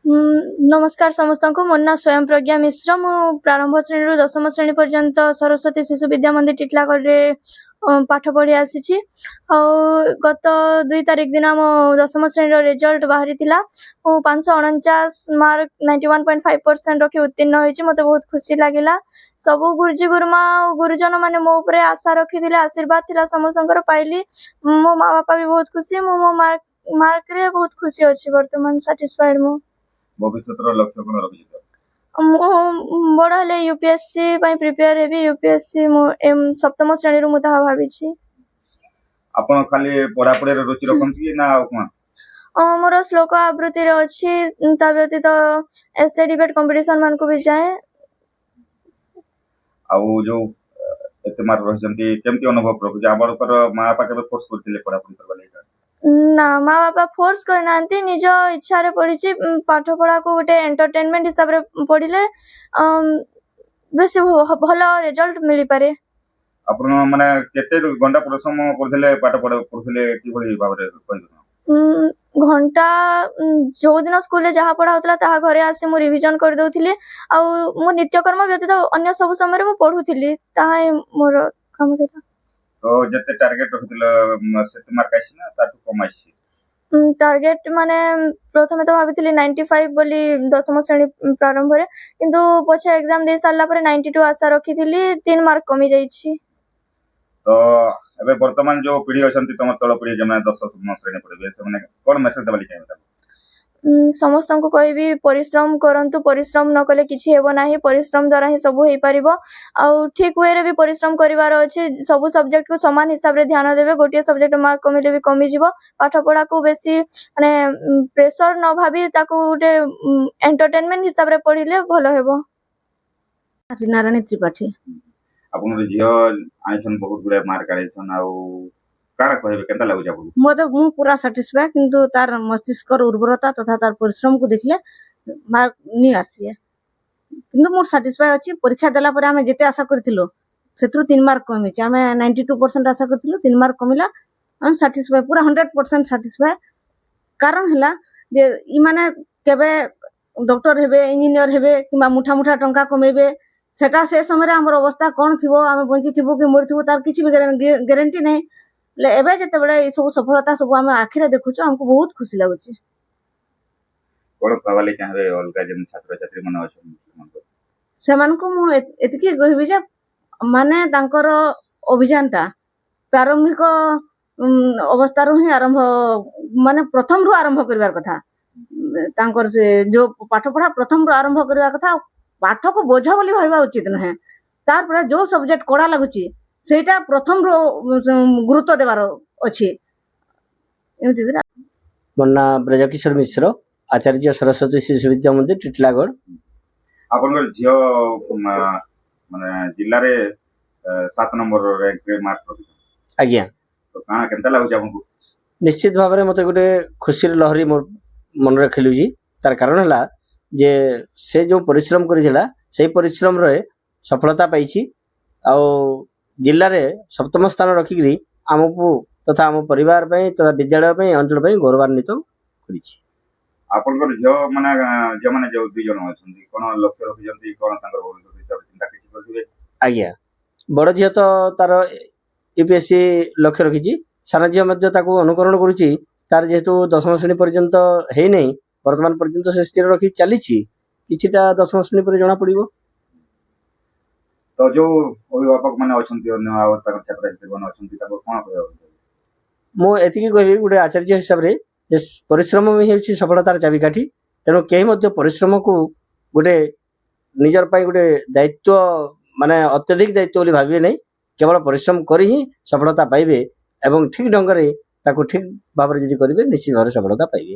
नमस्कार समस्त को मो ना स्वयं प्रज्ञा मिश्र मु प्रारंभ श्रेणी दशम श्रेणी पर्यंत सरस्वती शिशु विद्या मंदिर टिटलागढ़ पाठ पढ़ी आसी गत 2 तारिख दिन मो दशम श्रेणी रिजल्ट बाहरी 549 मार्क 91.5% रखी उत्तीर्ण होती मत बहुत खुशी लगिला सब गुरुजी गुरुमा गुरुजन माने मो ऊपर आशा रखी आशीर्वाद थिला समस्त पाइली मो माँ बापा भी बहुत खुशी मो मार्क रे बहुत खुशी अच्छी वर्तमान सैटिस्फाइड मो भविष्य लक्ष्य कौन रखी बड़ हेले यूपीएससी प्रिपेयर हेबी यूपीएससी सप्तम श्रेणी रु मुता भाबिछि आपण खाली पढ़ा पढ़े रुचि रखंती ना कोन मोर श्लोक आवृत्ति रे अछि ता व्यतीत एसे डिबेट कंपटीशन मान को भी जाए आउ जो एते मार रहजंती केमती अनुभव रखु हमर पर मां बापा के फोर्स करथिले पढ़ा पढ़ी करबा लेका ना माँ बापा फोर्स करना निज इच्छा रे पढ़ी पाठ पढ़ा को गोटे एंटरटेनमेंट हिसाब रे पढ़िले बेसी भल रिजल्ट मिली पारे आपण माने केते घंटा परिश्रम करथिले पाठ पढ़थिले कि भली भाबरे कहि घंटा जो दिन स्कूल जहाँ पढ़ा होता ताहा घरे आसी मु रिविजन कर दउथिले आ मो नित्यकर्म व्यतीत अन्य सब समय मु पढ़ुथिली ताहा मोर काम केला तो जते टारगेट रखितले सेते मार्क आसी ना ताटू कम आसी टारगेट माने प्रथमे तो भाबिथिली 95 बोली दशम श्रेणी प्रारंभ रे किंतु पछे एग्जाम दे सारला परे 92 आशा रखिथिली 3 मार्क कमी जाईछि तो एबे वर्तमान जो पीढ़ी अछंती तम तळ पीढ़ी जमे 10 श्रेणी पढबे से माने कोन मेसेज देबली चाहे समस्त को कहबी परिश्रम करंतु परिश्रम न कले किछि हेबो नाही परिश्रम द्वारा ही सब हेई परिबो आ ठीक वे रे भी परिश्रम करिवार अछि सब सब्जेक्ट को समान हिसाब रे ध्यान देबे गोटिए सब्जेक्ट मार्क कमिले भी कमी जिवो पाठ पढ़ा को बेसी माने प्रेशर न भाबी ताको गोटे एंटरटेनमेंट हिसाब रे पढिले भलो हेबो नारायणी त्रिपाठी आपन जियो आइछन बहुत गुडे मार्क आइछन आउ काना कहबे केनता लागु जाबु मते मु पूरा सैटिस्फाई किंतु तार मस्तिष्क उर्वरता तथा तार परिश्रम को देखले मार्क नि आसी किंतु मोर सैटिस्फाई अछि परीक्षा देला परे हमें जेते आशा करथिलो सेतु 3 मार्क कमी छै हमें 92% आशा करथिलो 3 मार्क कमिला हम सैटिस्फाई पूरा 100% सैटिस्फाई कारण हला जे ई माने केबे डॉक्टर हेबे इंजीनियर हेबे किबा मुठा मुठा टंका कमेबे सेटा से समय रे हमर अवस्था कोन थिबो हमें बंची थिबो कि मर थिबो तार किछि भी गारंटी नै ले एबे जते बडे ई सब सफलता सब हमें आखिरे देखुछु हमको बहुत खुशी लागुछि कोन कहवाली चाहे अलगा जन छात्र छात्री मन अछन सेमान को मु एतकी कहबी जे माने तांकर अभियानटा प्रारंभिक अवस्था रो ही आरंभ माने प्रथम रो आरंभ करबार कथा तांकर से जो पाठ पढ़ा प्रथम रो आरंभ करबार कथा पाठ को बोझा बोली भाबा उचित नहे तार पर जो सब्जेक्ट कोडा लागुछि सेटा प्रथम रो गुरुत्व देबार अछि एमति दिरा मन्ना ब्रजकिशोर मिश्र आचार्य सरस्वती शिशु विद्या मंदिर टिटलागढ़ आपन जियो माने जिल्ला रे 7 नंबर रैंक रे मार्क रखि आज्ञा तो काना केनता लागु जाबु निश्चित भाव में मते गोटे खुशी लहरी मोर मन रे खेलुजी तार कारण हला जे से जो परिश्रम करिथिला सेही परिश्रम रे सफलता पाइछि आ जिल्ला रे सप्तम स्थान रखिकरी आमको तथा आम परिवार पई तथा विद्यालय पई अंचल पई गौरवान्वित करिछि आपन जो माने जो दुई जन अछंती कोन लक्ष्य रखि जंती कोन तांकर भविष्य हिसाब चिंता किछि करथिबे आज्ञा बड़ झियो तो तार यूपीएससी लक्ष्य रखिछि साना झियो मध्ये ताको अनुकरण करूछि तार जेतु दशम श्रेणी पर्यंत हेइ नै वर्तमान पर्यंत से स्थिर रखि चलीछि किछिटा दशम श्रेणी पर जणा पड़िबो तो जो अभिभावक माने अछंती अन्य आ तांकर छात्र छात्री बन अछंती ताको कोन कहबो मो एतिकी कहबी गुटे आचार्य हिसाब रे जे परिश्रम में हेउछि सफलतार चाबिकाठी तेणु केही मध्ये परिश्रम को गुटे निजर पाई गुटे दायित्व माने अत्यधिक दायित्व बोली भाबिबे नै केवल परिश्रम करी ही सफलता पाइबे एवं ठीक ढंग रे ताको ठीक भाव रे जदि करिवे निश्चित भाव रे सफलता पाइबे।